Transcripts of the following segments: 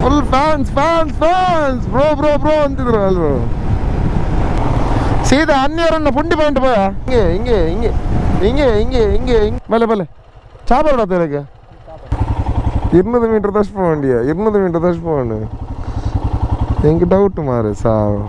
Full fans fans fans bro bro bro ಅಂತಿದ್ರು ಅಲ್ರು. ಸೀದಾ ಅನ್ಯರನ್ನ ಪುಂಡಿ ಪಾಯಿಂಟ್ ಬಾ. ಹಿಂಗೆ ಹಿಂಗೆ ಹಿಂಗೆ ಹಿಂಗೆ ಹಿಂಗೆ ಹಿಂಗೆ ಹಿಂಗೆ ಬಲೆ ಬಲೆ ಚಾಪಡ ತೆರಗೆ 200 മീറ്റർ തച്ച് പോകണ്ടിയാ. 200 മീറ്റർ തച്ച് പോകണ്ട്. എനിക്ക് ഡൗട്ട് മാറി സാവ്.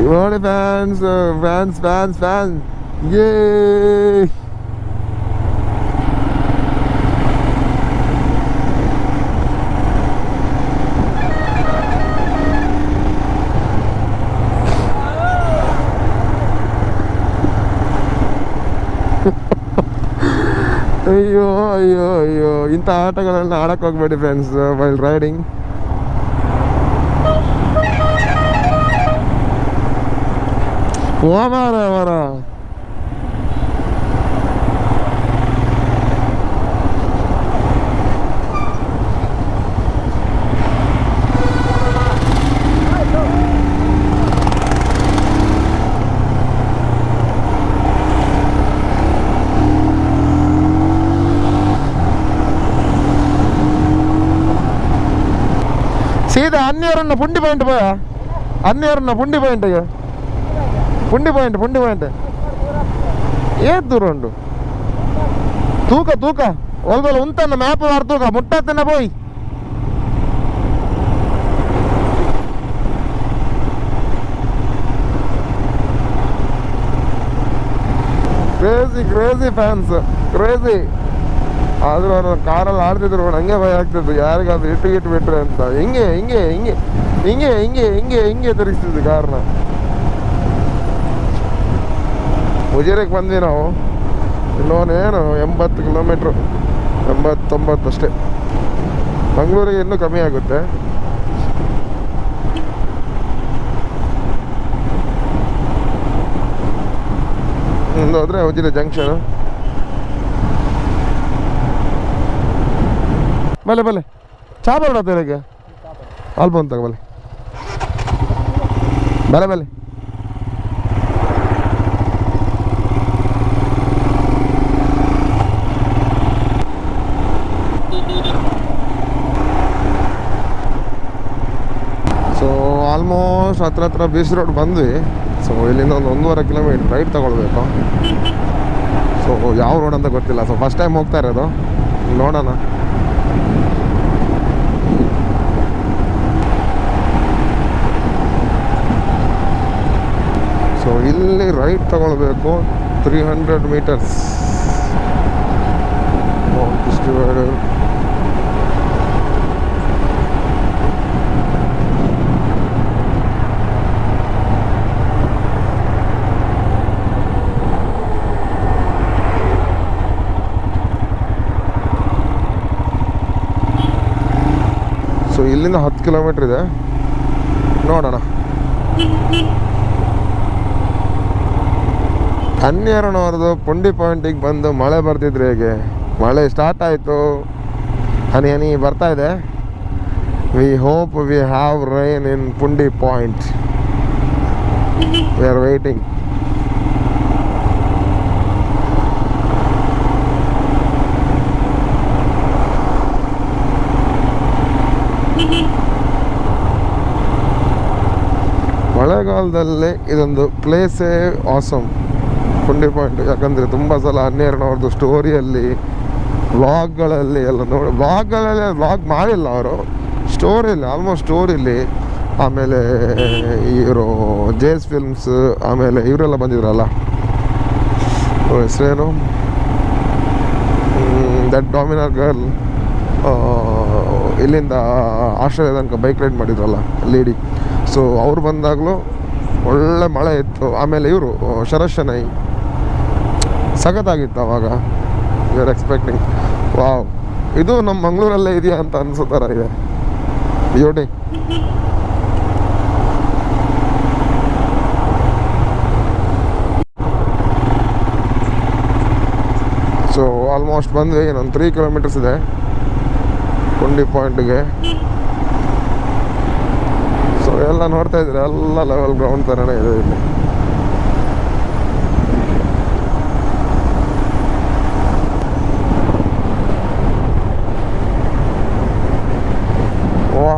What fans, fans, fans, fans! Yay! ಅಯ್ಯೋ ಅಯ್ಯೋ ಅಯ್ಯೋ, ಇಂಥ ಆಟಗಳನ್ನು ಆಡಕ್ಕೆ ಹೋಗ್ಬೇಡಿ ಫ್ರೆಂಡ್ಸ್ ವೈಲ್ ರೈಡಿಂಗ್. ಮಾರ ಮಾರ ಸೀದಾ ಅನ್ಯರನ್ನ ಪುಂಡಿ ಪಾಯಿಂಟ್ ಬಾ. ಅನ್ಯರನ್ನ ಪುಂಡಿ ಪಾಯಿಂಟ್ಗೆ ಪುಂಡಿ ಪಾಯಿಂಟ್ ಏತ್ ದೂರ ಉಂಟು. ತೂಕ ಒಳಗಲ್ಲ ಉಂತನ್ನ ಮ್ಯಾಪ್ ಮಾರು ತೂಕ ಮುಟ್ಟತ್ತನ್ನ ಪೋಯ್. Crazy fans crazy. ಆದ್ರೂ ಅವ್ರು ಕಾರಲ್ಲಿ ಆಡ್ತಿದ್ರು, ಹಂಗೆ ಭಯ ಆಗ್ತಿದ್ದು ಯಾರಿಗಾದ್ರು ಇಟ್ಟು ಬಿಟ್ರೆ ಅಂತ. ಹಿಂಗೆ ಹಿಂಗೆ ಹಿಂಗೆ ಹಿಂಗೆ ಹಿಂಗೆ ಹಿಂಗೆ ಹಿಂಗೆ ತಿರುಗಿಸ್ತಿದ್ದು ಕಾರ್ನ. ಉಜಿರೆಗೆ ಬಂದ್ವಿ ನಾವು. ಇನ್ನೊಂದೇನು 80 ಕಿಲೋಮೀಟ್ರು, 80-90 ಅಷ್ಟೇ. ಮಂಗಳೂರಿಗೆ ಇನ್ನೂ ಕಮ್ಮಿ ಆಗುತ್ತೆ. ಹೋದ್ರೆ ಉಜಿರೆ ಜಂಕ್ಷನ್. ಬಲೆ ಚಾ ಬರೋಣ ತೆರೆಗೆ ಅಲ್ಪ ಅಂತ ಬಲೆ ಸೊ ಆಲ್ಮೋಸ್ಟ್ ಹತ್ರ ಬೀಚ್ ರೋಡ್ ಬಂದ್ವಿ. ಸೊ ಇಲ್ಲಿಂದ ಒಂದು 1.5 ಕಿಲೋಮೀಟರ್ ರೈಟ್ ತಗೊಳ್ಬೇಕು. ಸೊ ಯಾವ ರೋಡ್ ಅಂತ ಗೊತ್ತಿಲ್ಲ. ಸೊ ಫಸ್ಟ್ ಟೈಮ್ ಹೋಗ್ತಾ ಇರೋದು, ನೋಡೋಣ. ಸೊ ಇಲ್ಲಿ ರೈಟ್ ತಗೊಳ್ಬೇಕು 300 ಮೀಟರ್ಸ್. ಸೊ ಇಲ್ಲಿಂದ 10 ಕಿಲೋಮೀಟರ್ ಇದೆ, ನೋಡೋಣ. ಹನ್ನೆರಡನವರೆದು ಪುಂಡಿ ಪಾಯಿಂಟಿಗೆ ಬಂದು ಮಳೆ ಬರ್ತಿದ್ರೆ ಹೇಗೆ. ಮಳೆ ಸ್ಟಾರ್ಟ್ ಆಯಿತು, ಹನಿ ಬರ್ತಾ ಇದೆ. We hope we have rain in Pundi point. We are waiting. ಮಳೆಗಾಲದಲ್ಲಿ ಇದೊಂದು ಪ್ಲೇಸೇ ಆಸಮ್, ಪುಂಡಿ ಪಾಯಿಂಟ್. ಯಾಕಂದರೆ ತುಂಬ ಸಲ ಹನ್ನೆರಡನವ್ರದ್ದು ಸ್ಟೋರಿಯಲ್ಲಿ, ವ್ಲಾಗ್ಗಳಲ್ಲಿ ಎಲ್ಲ ನೋಡಿ, ವ್ಲಾಗ್ ಮಾಡಿಲ್ಲ ಅವರು, ಸ್ಟೋರಿಯಲ್ಲಿ ಆಲ್ಮೋಸ್ಟ್ ಸ್ಟೋರಿಲಿ. ಆಮೇಲೆ ಇವರು ಜೇಸ್ ಫಿಲ್ಮ್ಸ್, ಆಮೇಲೆ ಇವರೆಲ್ಲ ಬಂದಿದ್ರಲ್ಲ, ಹೆಸರೇನು, ದಟ್ ಡಾಮಿನರ್ ಗರ್ಲ್, ಇಲ್ಲಿಂದ ಆಸ್ಟ್ರೇಲಿಯಾ ತನಕ ಬೈಕ್ ರೈಡ್ ಮಾಡಿದ್ರಲ್ಲ ಲೇಡಿ. ಸೊ ಅವ್ರು ಬಂದಾಗಲೂ ಒಳ್ಳೆ ಮಳೆ ಇತ್ತು. ಆಮೇಲೆ ಇವರು ಶರತ್ ಶೆಣೈ ಸಖತ್ತಾಗಿತ್ತು ಅವಾಗ. ವಿ ಆರ್ ಎಕ್ಸ್ಪೆಕ್ಟಿಂಗ್ ವಾವ್, ಇದು ನಮ್ಮ ಮಂಗಳೂರಲ್ಲೇ ಇದೆಯಾ ಅಂತ ಅನಿಸೋ ಥರ ಇದೆ ಬ್ಯೂಟಿ. ಸೊ ಆಲ್ಮೋಸ್ಟ್ ಬಂದ್ವಿ. ಇನ್ನೊಂದು 3 ಕಿಲೋಮೀಟರ್ಸ್ ಇದೆ ಪುಂಡಿ ಪಾಯಿಂಟ್ಗೆ. ಸೊ ಎಲ್ಲ ನೋಡ್ತಾ ಇದ್ರೆ ಎಲ್ಲ ಲೆವೆಲ್ ಗ್ರೌಂಡ್ ಥರನೇ ಇದೆ ಇಲ್ಲಿ. ವಾ,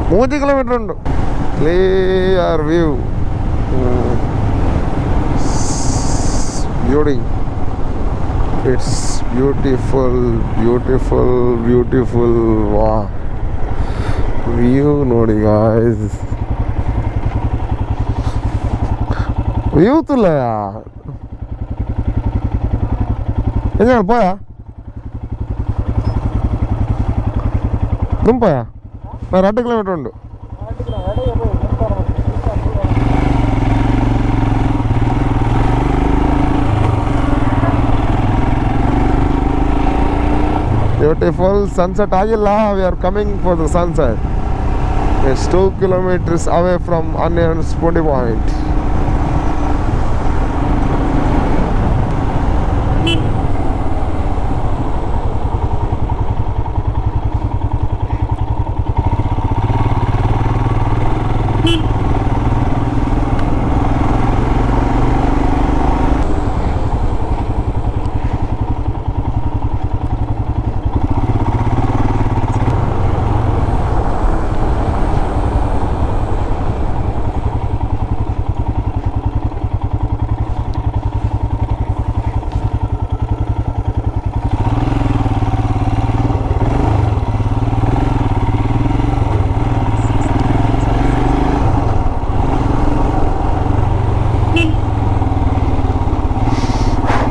ಮೂವತ್ತು ಕಿಲೋಮೀಟರ್ ಉಂಟು. Clear view, beauty, it's beautiful beautiful beautiful. ವಾ, ವ್ಯೂ ನೋಡಿ ಗಾಯ್ಸ್, ವ್ಯೂ ತುಲ್ಲ ಎಲ್ಲಿ ಪೋಯ ದುಂಪಯ 2 ಕಿಲೋಮೀಟರ್ ಉಂಟು. ಬ್ಯೂಟಿಫುಲ್ ಸನ್ಸೆಟ್ ಆಗಿಲ್ಲ. We are coming for the sunset. It's 2 kilometers away from Onions Pundi Point.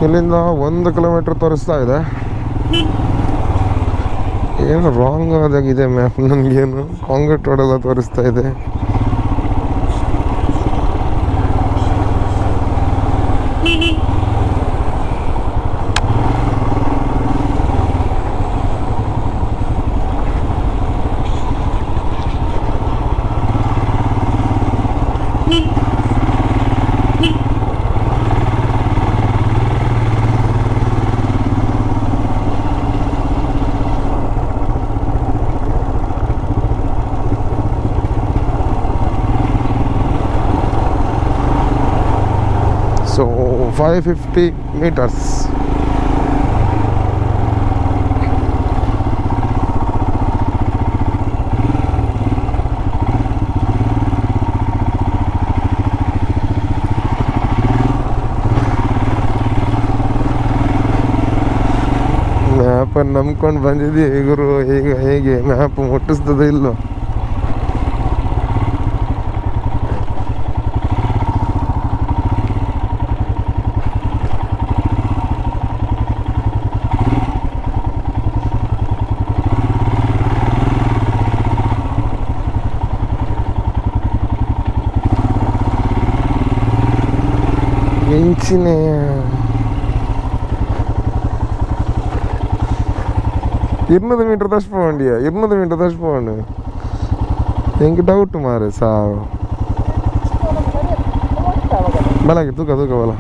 ಇಲ್ಲಿಂದ 1 ಕಿಲೋಮೀಟರ್ ತೋರಿಸ್ತಾ ಇದೆ. ಏನು ರಾಂಗ್ ಆದಾಗಿದೆ ಮ್ಯಾಪ್, ನನಗೇನು ಕಾಂಕ್ರೀಟ್ ರೋಡ್ ಎಲ್ಲ ತೋರಿಸ್ತಾ ಇದೆ. So 550 meters. ಮ್ಯಾಪನ್ನು ನಂಬ್ಕೊಂಡು ಬಂದಿದ್ದೀವಿ ಗುರು. ಈಗ ಹೇಗೆ ಮ್ಯಾಪ್ ಮುಟ್ಟಿಸ್ತದೆ ಇಲ್ಲೋ. Inchine 200 meter dash poindiya 200 meter dash point enki doubt mare sav bala gitu kadu bala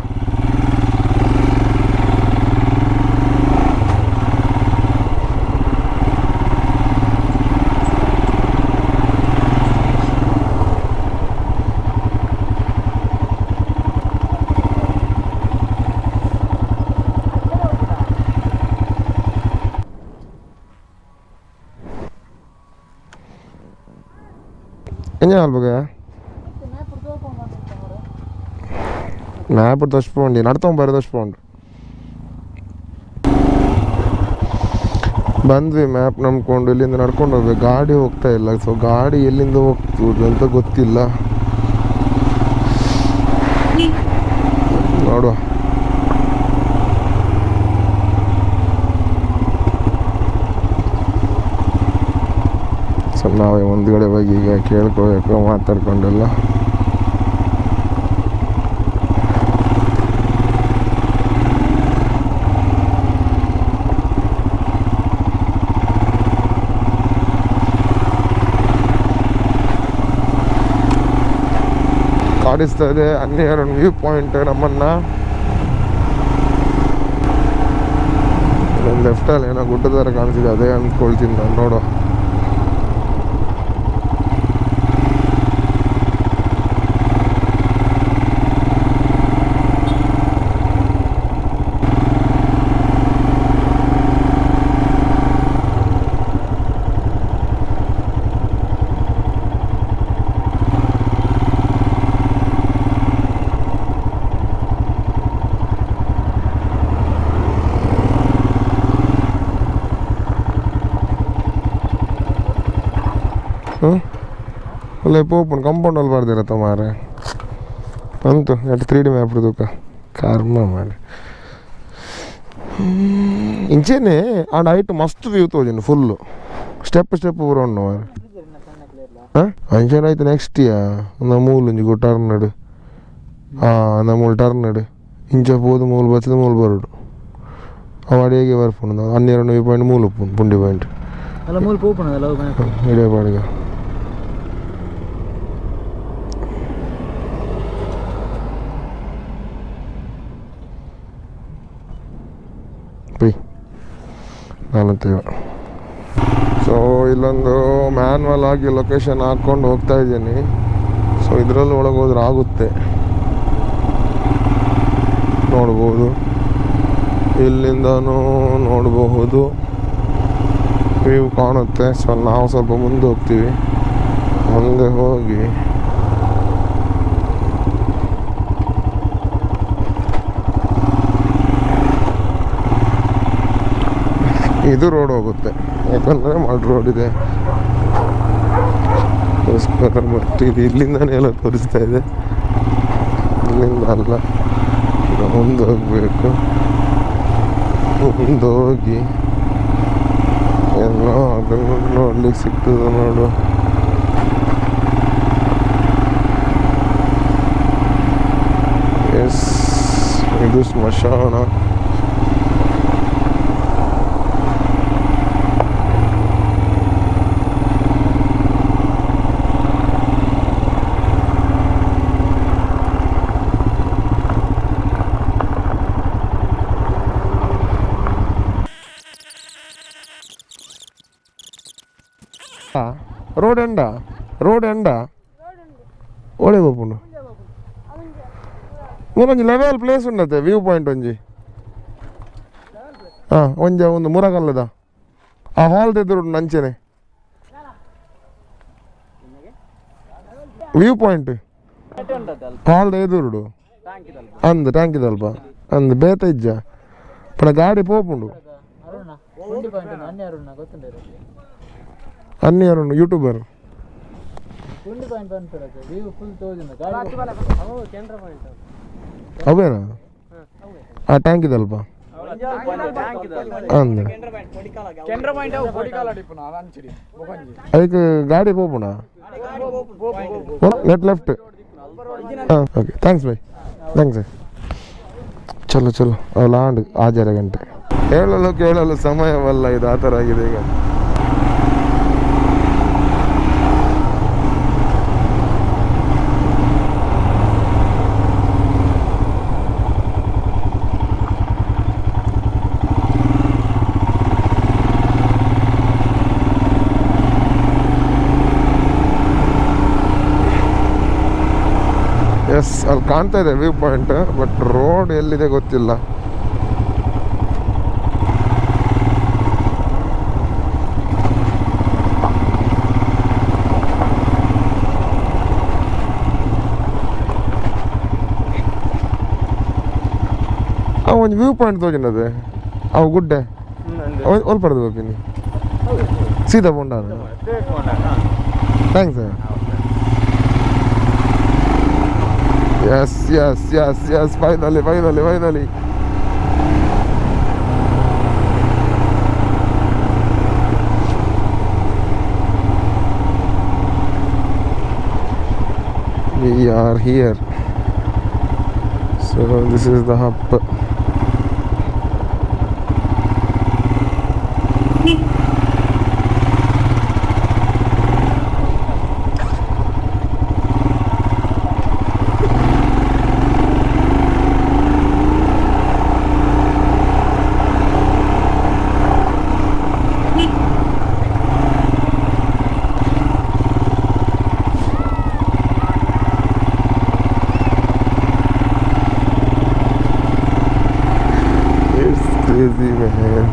Ini apa ya? Nah, berdos pound. Nanti tom berdos pound. ಬಂದ್ವಿ ಮ್ಯಾಪ್ ನಂಬ್ಕೊಂಡು ಇಲ್ಲಿಂದ ನಡ್ಕೊಂಡು ಹೋಗ್ಬೇಕು. ಗಾಡಿ ಹೋಗ್ತಾ ಇಲ್ಲ, ಸೊ ಗಾಡಿ ಎಲ್ಲಿಂದ ಹೋಗ್ತದೆ ಅಂತ ಗೊತ್ತಿಲ್ಲ. ನೋಡುವ. ಸೊ ನಾವೇ ಮುಂದ್ಗಡೆ ಹೋಗಿ ಈಗ ಕೇಳ್ಕೋಬೇಕು ಮಾತಾಡ್ಕೊಂಡೆಲ್ಲ. ಕಾಡಿಸ್ತಾ ಇದೆ ಅನ್ನಿಯರನ್ ವ್ಯೂ ಪಾಯಿಂಟ್ ನಮ್ಮನ್ನ. ಲೆಫ್ಟಲ್ಲಿ ಏನೋ ಗುಡ್ಡ ಥರ ಕಾಣಿಸಿದೆ, ಅದೇ ಅಂದ್ಕೊಳ್ತೀನಿ ನಾನು. ನೋಡು, ಅಲ್ಲೇ ಓಪನ್ ಕಂಪೌಂಡಲ್ಲಿ ಬರ್ದಿರತ್ತ ಮಾರೆ ಅಂತು. ಎಟ್ಟು 3D ಮ್ಯಾಪ್ ಇಡ್ದಕ್ಕ ಕರ್ಮ ಮಾರೆ. ಇಂಚೇನೆ ಆಂಡ ಹೈಟ್ ಮಸ್ತ್ ವ್ಯೂ ತೋಜಿನ ಫುಲ್ಲು ಸ್ಟೆಪ್ ಬರೋಣ ಮಾರೆ. ಅಂಚೇನ ಆಯ್ತು ನೆಕ್ಸ್ಟ್ ಮೂಲು ಇಂಜಿಗೋ ಟರ್ನ್ ಇಡು. ಮೂಲು ಟರ್ನ್ ಇಡು ಇಂಚ ಹೋದು ಮೂಲು ಬಚ್ಚದ ಮೂಲು ಬರೋಡು ಅವಾಡಿಗೆ ಬರ್ಪುಂಡು. 12 ವ್ಯೂ ಪಾಯಿಂಟ್ ಮೂಲು ಪುಂಡಿ ಪಾಯಿಂಟ್ ಇಡೇ ಪಾಡಿಗೆ. ನಾನಂತೀವ. ಸೊ ಇಲ್ಲೊಂದು ಮ್ಯಾನ್ವಲ್ ಆಗಿ ಲೊಕೇಶನ್ ಹಾಕ್ಕೊಂಡು ಹೋಗ್ತಾ ಇದ್ದೀನಿ. ಸೊ ಇದರಲ್ಲಿ ಒಳಗೆ ಹೋದ್ರೆ ಆಗುತ್ತೆ, ನೋಡ್ಬೋದು. ಇಲ್ಲಿಂದನೂ ನೋಡಬಹುದು, ವ್ಯೂ ಕಾಣುತ್ತೆ. ಸೊ ನಾವು ಸ್ವಲ್ಪ ಮುಂದೆ ಹೋಗ್ತೀವಿ. ಮುಂದೆ ಹೋಗಿ ಇದು ರೋಡ್ ಹೋಗುತ್ತೆ, ಯಾಕಂದರೆ ಮಡ್ ರೋಡ್ ಇದೆ. ಬಟ್ ಇದು ಇಲ್ಲಿಂದನೇ ಎಲ್ಲ ತೋರಿಸ್ತಾ ಇದೆ, ಇಲ್ಲಿಂದ ಅಲ್ಲ. ಮುಂದೆ ಹೋಗ್ಬೇಕು. ಮುಂದೆ ಹೋಗಿ ಎಲ್ಲ ಅದನ್ನು ನೋಡ್ಲಿಕ್ಕೆ ಸಿಗ್ತದೆ. ನೋಡು, ಎಸ್ ಇದು ಸ್ಮಶಾನ. ರೋಡ್ ಎಂಡ ಒಳ್ಳೆ ಬೋಪುಂಡು ಒಂಜಿ ಲೆವೆಲ್ ಪ್ಲೇಸ್ ಉಂಡತೆ ವ್ಯೂ ಪಾಯಿಂಟ್ ಒಂಜಿ. ಒಂದು ಮುರಗಲ್ಲದ ಆ ಹಾಲ್ದ ಎದುರು ನಂಚೆನೆ ವ್ಯೂ ಪಾಯಿಂಟ್ ಹಾಲ್ದ ಎದುರುಡು ಅಂದ್ ಟ್ಯಾಂಕ್ ಇದಲ್ಪ ಅಂದ್ ಬೇತ ಇಜ್ಜ ಪಡ ಗಾಡಿ ಪೋಪುಂಡು. ಅನ್ನಿಯರು ಯೂಟ್ಯೂಬರ್ ಅವೇನಾ ಆ ಟ್ಯಾಂಕ್ ಇದಲ್ಪ ಅಂದ ಅದಕ್ಕೆ ಗಾಡಿ ಪೋಪುಣ ನೆಟ್ left. Okay thanks bye, thanks. ಚಲೋ ಚಲೋ ಲಾಂಡ್ 6 ಗಂಟೆ. ಹೇಳಲು ಕೇಳಲು ಸಮಯವಲ್ಲ, ಇದು ಆ ಥರ ಆಗಿದೆ ಈಗ. ಎಸ್, ಅಲ್ಲಿ ಕಾಣ್ತಾ ಇದೆ ವ್ಯೂ ಪಾಯಿಂಟ್, ಬಟ್ ರೋಡ್ ಎಲ್ಲಿದೆ ಗೊತ್ತಿಲ್ಲ. ಒಂದು ವ್ಯೂ ಪಾಯಿಂಟ್ ತೋಜಿನದು ಅವು ಗುಡ್ಡೆ ಒಲ್ ಪಡೆದು ಹೋಗ್ತೀನಿ. ಸೀದಾ ಬೋಂಡಾನ. Thanks sir. Yes yes yes yes finally finally finally. We are here. So this is the hub. Crazy man.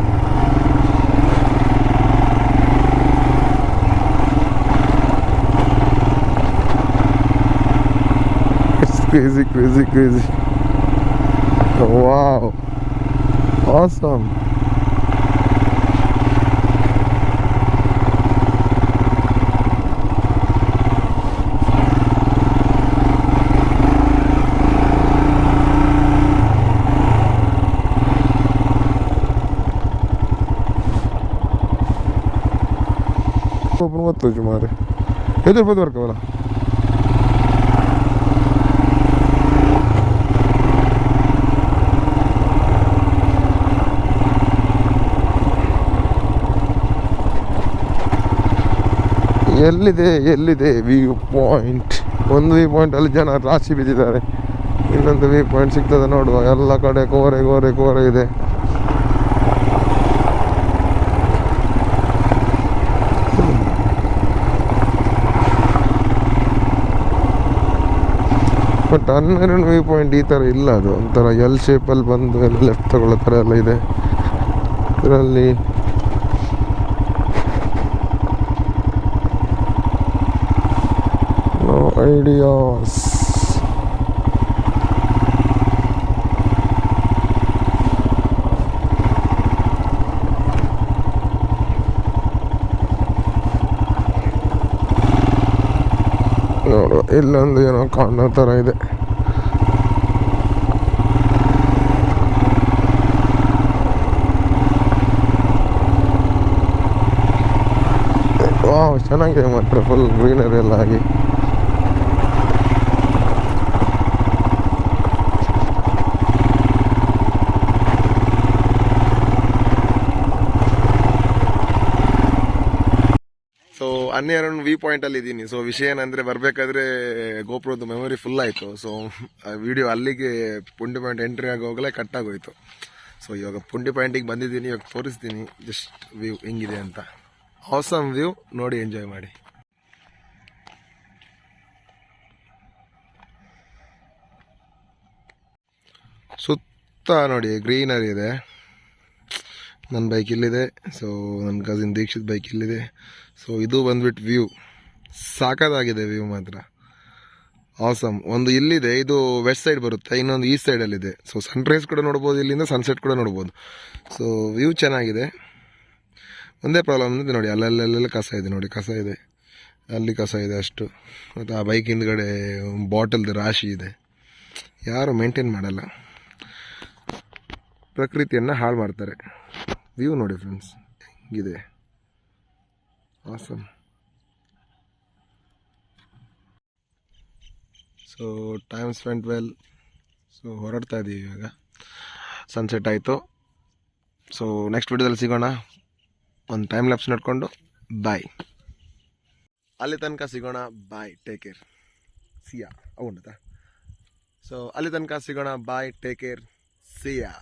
It's crazy, crazy, crazy. Oh, wow. Awesome. Open what to Jumare? Either for the work. ಎಲ್ಲಿದೆ view point. ಒಂದು view point ಅಲ್ಲಿ ಜನ ರಾಶಿ ಬಿದ್ದಿದ್ದಾರೆ, ಇನ್ನೊಂದು view point ಸಿಗ್ತದೆ ನೋಡುವ. ಎಲ್ಲ ಕಡೆ ಕೋರೆ ಇದೆ. ಬಟ್ ಅನ್ನೇರನ್ ವ್ಯೂ ಪಾಯಿಂಟ್ ಈ ಥರ ಇಲ್ಲ, ಅದು ಒಂಥರ ಎಲ್ ಶೇಪಲ್ಲಿ ಬಂದು ಎಲ್ಲ ಲೆಫ್ಟ್ ತಗೊಳ್ಳೋ ಥರ ಎಲ್ಲ ಇದೆ ಇದರಲ್ಲಿ. No ideas. ನೋಡುವ, ಇಲ್ಲೊಂದು ಏನೋ ಕಾಣೋ ಥರ ಇದೆ. ವಾವ್, ಚೆನ್ನಾಗಿದೆ ಮಾತ್ರ, ಫುಲ್ ಗ್ರೀನರಿ ಎಲ್ಲ ಆಗಿ. ಸೊ ಅನ್ನೇರನ್ ವ್ಯೂ ಪಾಯಿಂಟಲ್ಲಿ ಇದ್ದೀನಿ. ಸೊ ವಿಷಯ ಏನಂದರೆ, ಬರಬೇಕಾದ್ರೆ ಗೋಪ್ರೋದು ಮೆಮೊರಿ ಫುಲ್ ಆಯಿತು. ಸೊ ವಿಡಿಯೋ ಅಲ್ಲಿಗೆ ಪುಂಡಿ ಪಾಯಿಂಟ್ ಎಂಟ್ರಿ ಆಗೋಗಲೇ ಕಟ್ ಆಗೋಯ್ತು. ಸೊ ಇವಾಗ ಪುಂಡಿ ಪಾಯಿಂಟಿಗೆ ಬಂದಿದ್ದೀನಿ, ಇವಾಗ ತೋರಿಸ್ತೀನಿ ಜಸ್ಟ್ ವ್ಯೂ ಹೆಂಗಿದೆ ಅಂತ. ಆಸಮ್ ವ್ಯೂ, ನೋಡಿ ಎಂಜಾಯ್ ಮಾಡಿ. ಸುತ್ತ ನೋಡಿ ಗ್ರೀನರಿ ಇದೆ. ನನ್ನ ಬೈಕ್ ಇಲ್ಲಿದೆ, ಸೊ ನನ್ನ ಕಸಿನ್ ದೀಕ್ಷಿತ್ ಬೈಕ್ ಇಲ್ಲಿದೆ. ಸೊ ಇದು ಬಂದ್ಬಿಟ್ಟು ವ್ಯೂ ಸಾಕಾಗಿದೆ, ವ್ಯೂ ಮಾತ್ರ ಆಸಮ್. ಒಂದು ಇಲ್ಲಿದೆ, ಇದು ವೆಸ್ಟ್ ಸೈಡ್ ಬರುತ್ತೆ, ಇನ್ನೊಂದು ಈಸ್ಟ್ ಸೈಡಲ್ಲಿದೆ. ಸೊ ಸನ್ರೈಸ್ ಕೂಡ ನೋಡ್ಬೋದು, ಇಲ್ಲಿಂದ ಸನ್ಸೆಟ್ ಕೂಡ ನೋಡ್ಬೋದು. ಸೊ ವ್ಯೂ ಚೆನ್ನಾಗಿದೆ. ಒಂದೇ ಪ್ರಾಬ್ಲಮ್ ಇದೆ ನೋಡಿ, ಅಲ್ಲೆಲ್ಲ ಕಸ ಇದೆ ನೋಡಿ, ಕಸ ಇದೆ ಅಲ್ಲಿ, ಕಸ ಇದೆ ಅಷ್ಟು. ಮತ್ತು ಆ ಬೈಕ್ ಹಿಂದ್ಗಡೆ ಬಾಟಲ್ದು ರಾಶಿ ಇದೆ, ಯಾರು ಮೇಂಟೈನ್ ಮಾಡಲ್ಲ, ಪ್ರಕೃತಿಯನ್ನು ಹಾಳು ಮಾಡ್ತಾರೆ. ವ್ಯೂ ನೋಡಿ ಫ್ರೆಂಡ್ಸ್ ಹೆಂಗಿದೆ, awesome. So time spend well. So ಹೊರಡ್ತಾ ಇದ್ದೀವಿ ಇವಾಗ, ಸನ್ಸೆಟ್ ಆಯಿತು. ಸೊ ನೆಕ್ಸ್ಟ್ ವಿಡಿಯೋದಲ್ಲಿ ಸಿಗೋಣ. ಒಂದು ಟೈಮ್ ಲ್ಯಾಪ್ಸ್ ನೋಡಿಕೊಂಡು ಬಾಯ್. ಅಲ್ಲಿ ತನಕ ಸಿಗೋಣ, ಬಾಯ್, ಟೇಕ್ ಕೇರ್, ಸಿಯಾ. ಅವುಂಟಾ. ಸೊ ಅಲ್ಲಿ ತನಕ ಸಿಗೋಣ, ಬಾಯ್, ಟೇಕ್ ಕೇರ್, ಸಿಯಾ.